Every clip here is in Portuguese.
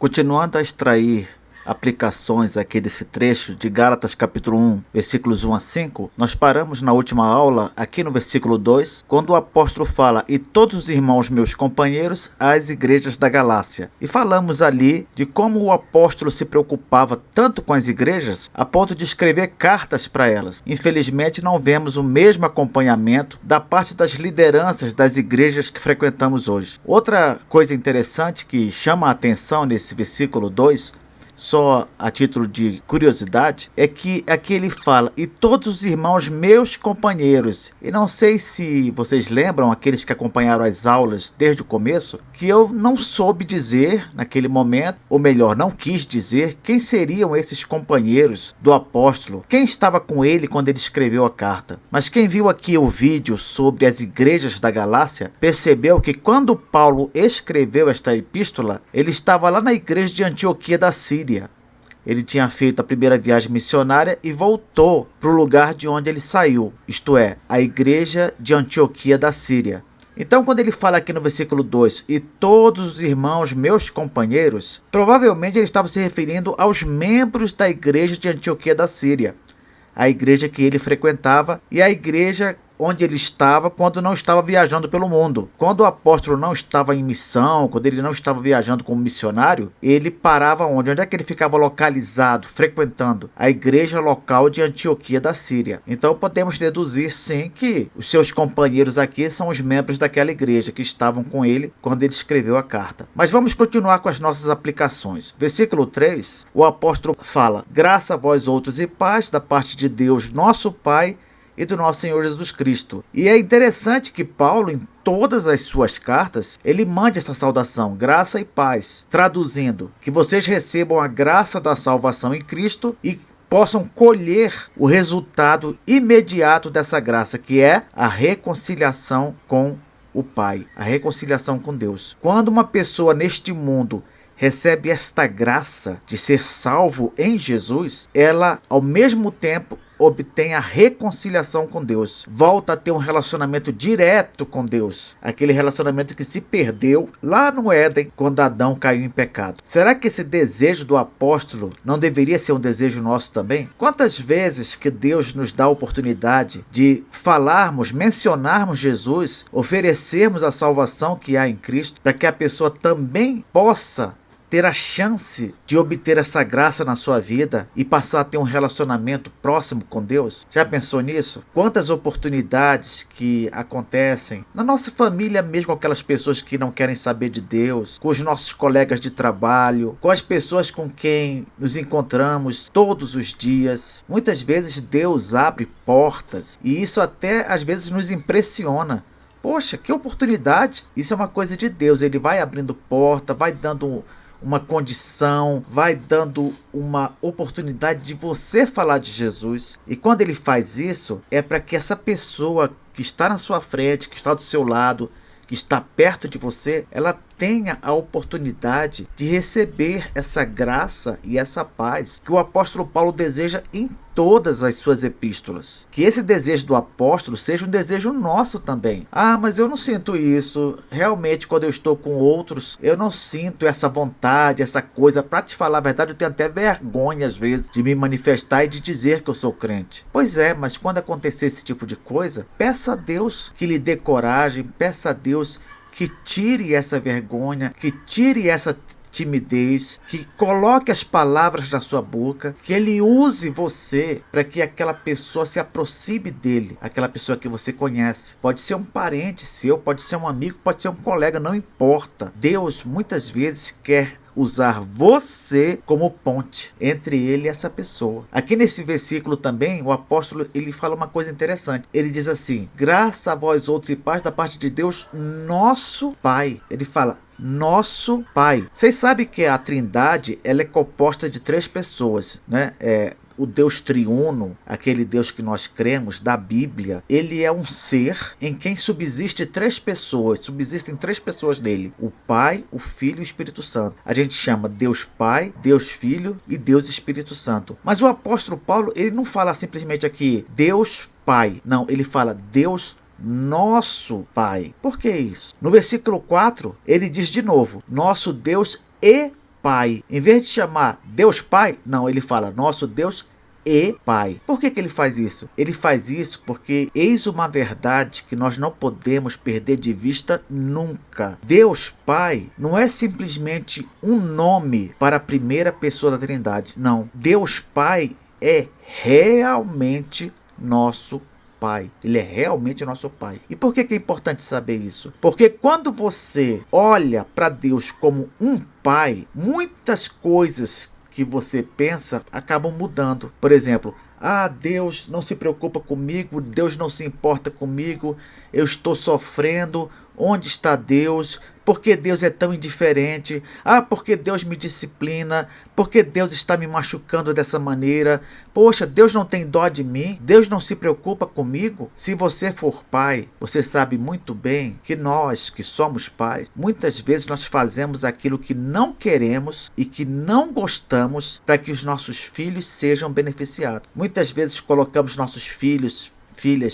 Continuando a extrair aplicações aqui desse trecho de Gálatas capítulo 1, versículos 1 a 5, nós paramos na última aula, aqui no versículo 2, quando o apóstolo fala: "E todos os irmãos meus companheiros, às igrejas da Galácia." E falamos ali de como o apóstolo se preocupava tanto com as igrejas, a ponto de escrever cartas para elas. Infelizmente não vemos o mesmo acompanhamento da parte das lideranças das igrejas que frequentamos hoje. Outra coisa interessante que chama a atenção nesse versículo 2, só a título de curiosidade, é que aqui ele fala: "E todos os irmãos meus companheiros." E não sei se vocês lembram, aqueles que acompanharam as aulas desde o começo, que eu não soube dizer naquele momento, ou melhor, não quis dizer, quem seriam esses companheiros do apóstolo, quem estava com ele quando ele escreveu a carta. Mas quem viu aqui o vídeo sobre as igrejas da Galácia, percebeu que quando Paulo escreveu esta epístola, ele estava lá na igreja de Antioquia da Síria. Ele tinha feito a primeira viagem missionária e voltou para o lugar de onde ele saiu, isto é, a igreja de Antioquia da Síria. Então, quando ele fala aqui no versículo 2, "E todos os irmãos meus companheiros", provavelmente ele estava se referindo aos membros da igreja de Antioquia da Síria, a igreja que ele frequentava e a igreja onde ele estava quando não estava viajando pelo mundo. Quando o apóstolo não estava em missão, quando ele não estava viajando como missionário, ele parava onde? Onde é que ele ficava localizado, frequentando? A igreja local de Antioquia da Síria. Então podemos deduzir sim que os seus companheiros aqui são os membros daquela igreja que estavam com ele quando ele escreveu a carta. Mas vamos continuar com as nossas aplicações. Versículo 3, o apóstolo fala: "Graça a vós outros e paz da parte de Deus, nosso Pai, e do nosso Senhor Jesus Cristo." E é interessante que Paulo, em todas as suas cartas, ele mande essa saudação: graça e paz, traduzindo, que vocês recebam a graça da salvação em Cristo e possam colher o resultado imediato dessa graça, que é a reconciliação com o Pai, a reconciliação com Deus. Quando uma pessoa neste mundo recebe esta graça de ser salvo em Jesus, ela, ao mesmo tempo, obtém a reconciliação com Deus, volta a ter um relacionamento direto com Deus, aquele relacionamento que se perdeu lá no Éden quando Adão caiu em pecado. Será que esse desejo do apóstolo não deveria ser um desejo nosso também? Quantas vezes que Deus nos dá a oportunidade de falarmos, mencionarmos Jesus, oferecermos a salvação que há em Cristo, para que a pessoa também possa ter a chance de obter essa graça na sua vida e passar a ter um relacionamento próximo com Deus? Já pensou nisso? Quantas oportunidades que acontecem na nossa família mesmo, com aquelas pessoas que não querem saber de Deus, com os nossos colegas de trabalho, com as pessoas com quem nos encontramos todos os dias. Muitas vezes Deus abre portas e isso até às vezes nos impressiona. Poxa, que oportunidade! Isso é uma coisa de Deus, ele vai abrindo porta, vai dando uma condição, vai dando uma oportunidade de você falar de Jesus. E quando ele faz isso, é para que essa pessoa que está na sua frente, que está do seu lado, que está perto de você, ela tenha a oportunidade de receber essa graça e essa paz que o apóstolo Paulo deseja em todas as suas epístolas. Que esse desejo do apóstolo seja um desejo nosso também. Ah, mas eu não sinto isso. Realmente, quando eu estou com outros, eu não sinto essa vontade, essa coisa. Para te falar a verdade, eu tenho até vergonha às vezes de me manifestar e de dizer que eu sou crente. Pois é, mas quando acontecer esse tipo de coisa, peça a Deus que lhe dê coragem, peça a Deus que tire essa vergonha, que tire essa timidez, que coloque as palavras na sua boca, que ele use você para que aquela pessoa se aproxime dele, aquela pessoa que você conhece. Pode ser um parente seu, pode ser um amigo, pode ser um colega, não importa. Deus muitas vezes quer usar você como ponte entre ele e essa pessoa. Aqui nesse versículo também, o apóstolo ele fala uma coisa interessante. Ele diz assim: graça a vós outros e paz da parte de Deus, nosso Pai. Ele fala: nosso Pai. Vocês sabem que a Trindade ela é composta de 3 pessoas, né? O Deus triuno, aquele Deus que nós cremos, da Bíblia, ele é um ser em quem subsistem 3 pessoas nele: o Pai, o Filho e o Espírito Santo. A gente chama Deus Pai, Deus Filho e Deus Espírito Santo. Mas o apóstolo Paulo, ele não fala simplesmente aqui Deus Pai, não, ele fala Deus nosso Pai. Por que isso? No versículo 4, ele diz de novo: nosso Deus e Pai. Em vez de chamar Deus Pai, não, ele fala nosso Deus e Pai. Por que ele faz isso? Ele faz isso porque eis uma verdade que nós não podemos perder de vista nunca. Deus Pai não é simplesmente um nome para a primeira pessoa da Trindade. Não. Deus Pai é realmente nosso Pai. Ele é realmente nosso Pai. E por que é importante saber isso? Porque quando você olha para Deus como um Pai, muitas coisas que você pensa acabam mudando. Por exemplo, Deus não se preocupa comigo, Deus não se importa comigo, eu estou sofrendo, onde está Deus? Por que Deus é tão indiferente? Porque Deus me disciplina? Porque Deus está me machucando dessa maneira? Poxa, Deus não tem dó de mim? Deus não se preocupa comigo? Se você for pai, você sabe muito bem que nós, que somos pais, muitas vezes nós fazemos aquilo que não queremos e que não gostamos para que os nossos filhos sejam beneficiados. Muitas vezes colocamos nossos filhas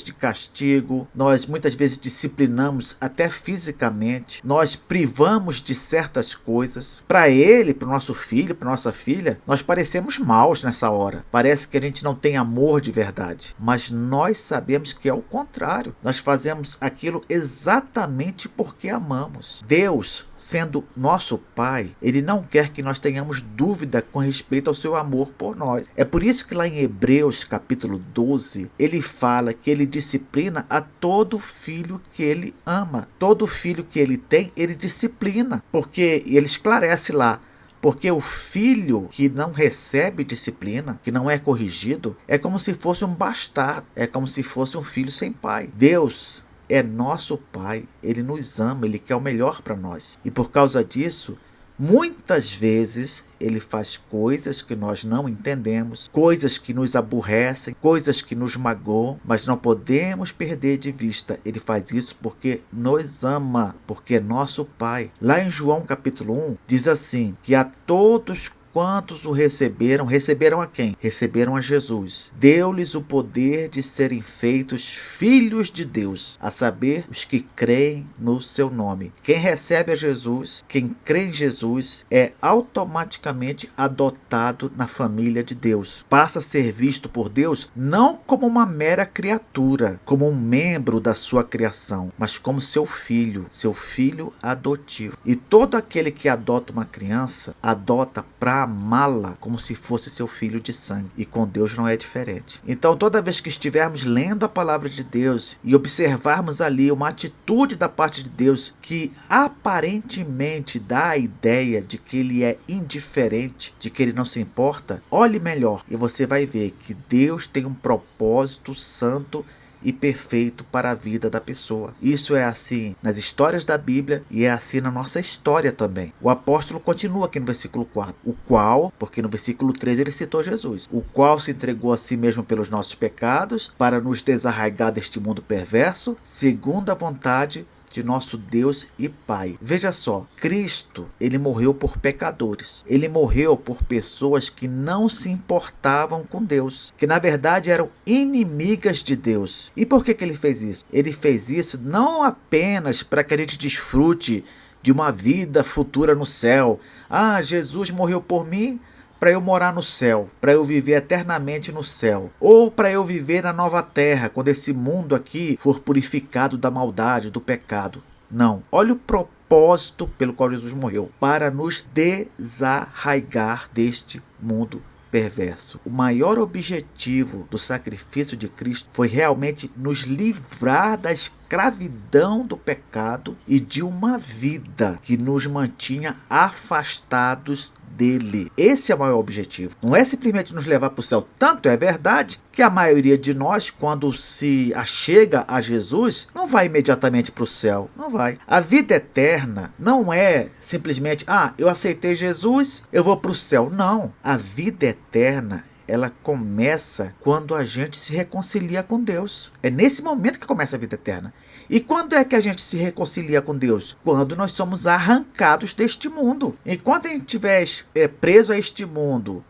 de castigo, nós muitas vezes disciplinamos até fisicamente, nós privamos de certas coisas. Para ele, para o nosso filho, para nossa filha, nós parecemos maus nessa hora, parece que a gente não tem amor de verdade, mas nós sabemos que é o contrário, nós fazemos aquilo exatamente porque amamos. Deus, sendo nosso Pai, Ele não quer que nós tenhamos dúvida com respeito ao seu amor por nós. É por isso que lá em Hebreus capítulo 12, ele fala que ele disciplina a todo filho que ele ama. Todo filho que ele tem, ele disciplina. Porque ele esclarece lá, porque o filho que não recebe disciplina, que não é corrigido, é como se fosse um bastardo, é como se fosse um filho sem pai. Deus é nosso Pai, Ele nos ama, Ele quer o melhor para nós. E por causa disso, muitas vezes Ele faz coisas que nós não entendemos, coisas que nos aborrecem, coisas que nos magoam, mas não podemos perder de vista. Ele faz isso porque nos ama, porque é nosso Pai. Lá em João capítulo 1, diz assim, que a todos quantos o receberam, receberam a quem? Receberam a Jesus. Deu-lhes o poder de serem feitos filhos de Deus, a saber, os que creem no seu nome. Quem recebe a Jesus, quem crê em Jesus, é automaticamente adotado na família de Deus. Passa a ser visto por Deus não como uma mera criatura, como um membro da sua criação, mas como seu filho adotivo. E todo aquele que adota uma criança, adota para amá-la como se fosse seu filho de sangue. E com Deus não é diferente. Então, toda vez que estivermos lendo a palavra de Deus e observarmos ali uma atitude da parte de Deus que aparentemente dá a ideia de que ele é indiferente, de que ele não se importa, olhe melhor e você vai ver que Deus tem um propósito santo e perfeito para a vida da pessoa. Isso é assim nas histórias da Bíblia e é assim na nossa história também. O apóstolo continua aqui no versículo 4. O qual, porque no versículo 3 ele citou Jesus, o qual se entregou a si mesmo pelos nossos pecados para nos desarraigar deste mundo perverso, segundo a vontade de nosso Deus e Pai. Veja só, Cristo, ele morreu por pecadores. Ele morreu por pessoas que não se importavam com Deus, que na verdade eram inimigas de Deus. E por que ele fez isso? Ele fez isso não apenas para que a gente desfrute de uma vida futura no céu. Jesus morreu por mim para eu morar no céu, para eu viver eternamente no céu, ou para eu viver na nova terra, quando esse mundo aqui for purificado da maldade, do pecado. Não. Olha o propósito pelo qual Jesus morreu, para nos desarraigar deste mundo perverso. O maior objetivo do sacrifício de Cristo foi realmente nos livrar da escravidão do pecado e de uma vida que nos mantinha afastados dele. Esse é o maior objetivo. Não é simplesmente nos levar para o céu. Tanto é verdade que a maioria de nós, quando se achega a Jesus, não vai imediatamente para o céu. Não vai. A vida eterna não é simplesmente, eu aceitei Jesus, eu vou para o céu. Não. A vida eterna, ela começa quando a gente se reconcilia com Deus. É nesse momento que começa a vida eterna. E quando é que a gente se reconcilia com Deus? Quando nós somos arrancados deste mundo. Enquanto a gente estiver preso a este mundo,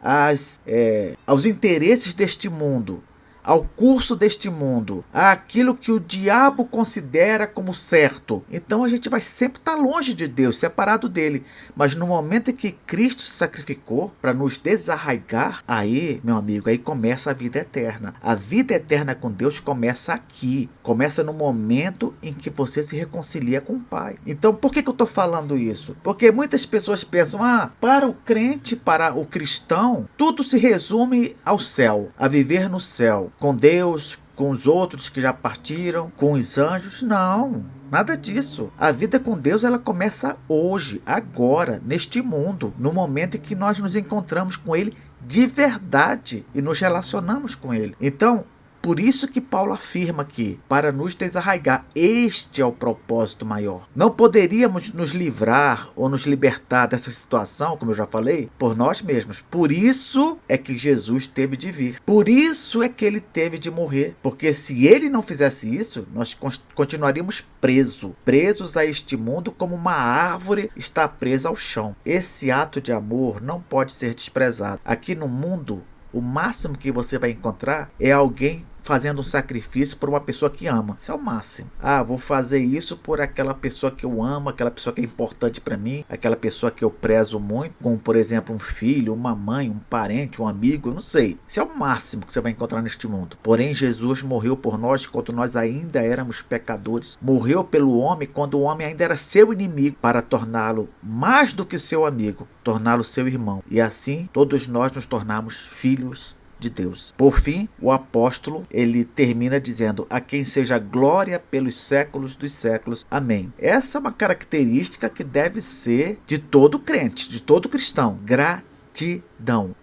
aos interesses deste mundo, ao curso deste mundo, àquilo que o diabo considera como certo, então a gente vai sempre estar longe de Deus, separado dele. Mas no momento em que Cristo se sacrificou para nos desarraigar, aí, meu amigo, aí começa a vida eterna. A vida eterna com Deus começa aqui, começa no momento em que você se reconcilia com o Pai. Então, por que eu estou falando isso? Porque muitas pessoas pensam, para o crente, para o cristão, tudo se resume ao céu, a viver no céu, com Deus, com os outros que já partiram, com os anjos. Não, nada disso. A vida com Deus, ela começa hoje, agora, neste mundo, no momento em que nós nos encontramos com Ele de verdade e nos relacionamos com Ele. Então, por isso que Paulo afirma que, para nos desarraigar, este é o propósito maior. Não poderíamos nos livrar ou nos libertar dessa situação, como eu já falei, por nós mesmos. Por isso é que Jesus teve de vir. Por isso é que ele teve de morrer. Porque se ele não fizesse isso, nós continuaríamos presos a este mundo como uma árvore está presa ao chão. Esse ato de amor não pode ser desprezado. Aqui no mundo, o máximo que você vai encontrar é alguém fazendo um sacrifício por uma pessoa que ama. Isso é o máximo. Vou fazer isso por aquela pessoa que eu amo, aquela pessoa que é importante para mim, aquela pessoa que eu prezo muito, como por exemplo um filho, uma mãe, um parente, um amigo, eu não sei. Isso é o máximo que você vai encontrar neste mundo. Porém, Jesus morreu por nós quando nós ainda éramos pecadores. Morreu pelo homem quando o homem ainda era seu inimigo, para torná-lo mais do que seu amigo, torná-lo seu irmão. E assim, todos nós nos tornamos filhos de Deus. Por fim, o apóstolo, ele termina dizendo: a quem seja glória pelos séculos dos séculos. Amém. Essa é uma característica que deve ser de todo crente, de todo cristão. Gratidão.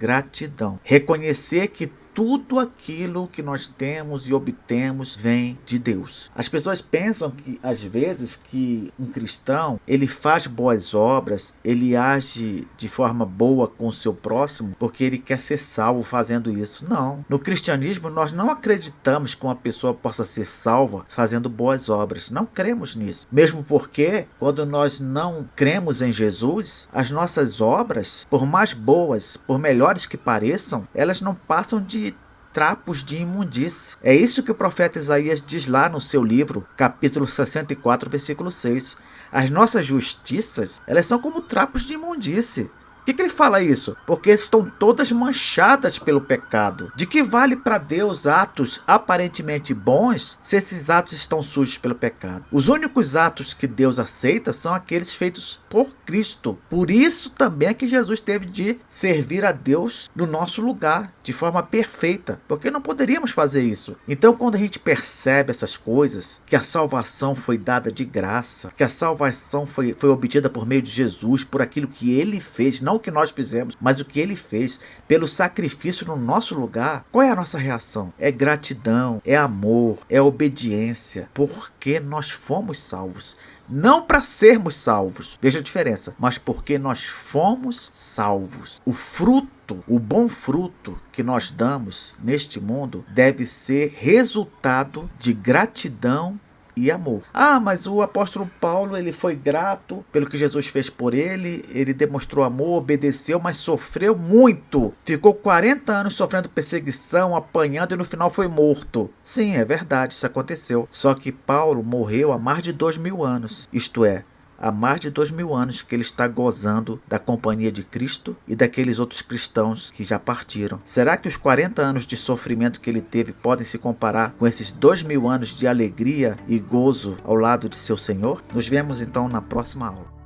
Reconhecer que tudo aquilo que nós temos e obtemos vem de Deus. As pessoas pensam que, às vezes, que um cristão, ele faz boas obras, ele age de forma boa com o seu próximo, porque ele quer ser salvo fazendo isso. Não. No cristianismo, nós não acreditamos que uma pessoa possa ser salva fazendo boas obras. Não cremos nisso. Mesmo porque, quando nós não cremos em Jesus, as nossas obras, por mais boas, por melhores que pareçam, elas não passam de trapos de imundície. É isso que o profeta Isaías diz lá no seu livro, capítulo 64, versículo 6. As nossas justiças, elas são como trapos de imundície. Por que ele fala isso? Porque estão todas manchadas pelo pecado. De que vale para Deus atos aparentemente bons se esses atos estão sujos pelo pecado? Os únicos atos que Deus aceita são aqueles feitos por Cristo. Por isso também é que Jesus teve de servir a Deus no nosso lugar, de forma perfeita, porque não poderíamos fazer isso. Então, quando a gente percebe essas coisas, que a salvação foi dada de graça, que a salvação foi obtida por meio de Jesus, por aquilo que ele fez, não o que nós fizemos, mas o que ele fez, pelo sacrifício no nosso lugar, qual é a nossa reação? É gratidão, é amor, é obediência, porque nós fomos salvos. Não para sermos salvos, veja a diferença, mas porque nós fomos salvos. O fruto, o bom fruto que nós damos neste mundo deve ser resultado de gratidão e amor. Mas o apóstolo Paulo, ele foi grato pelo que Jesus fez por ele, ele demonstrou amor, obedeceu, mas sofreu muito. Ficou 40 anos sofrendo perseguição, apanhando e no final foi morto. Sim, é verdade, isso aconteceu. Só que Paulo morreu há mais de 2000 anos, isto é, há mais de 2000 anos que ele está gozando da companhia de Cristo e daqueles outros cristãos que já partiram. Será que os 40 anos de sofrimento que ele teve podem se comparar com esses 2000 anos de alegria e gozo ao lado de seu Senhor? Nos vemos então na próxima aula.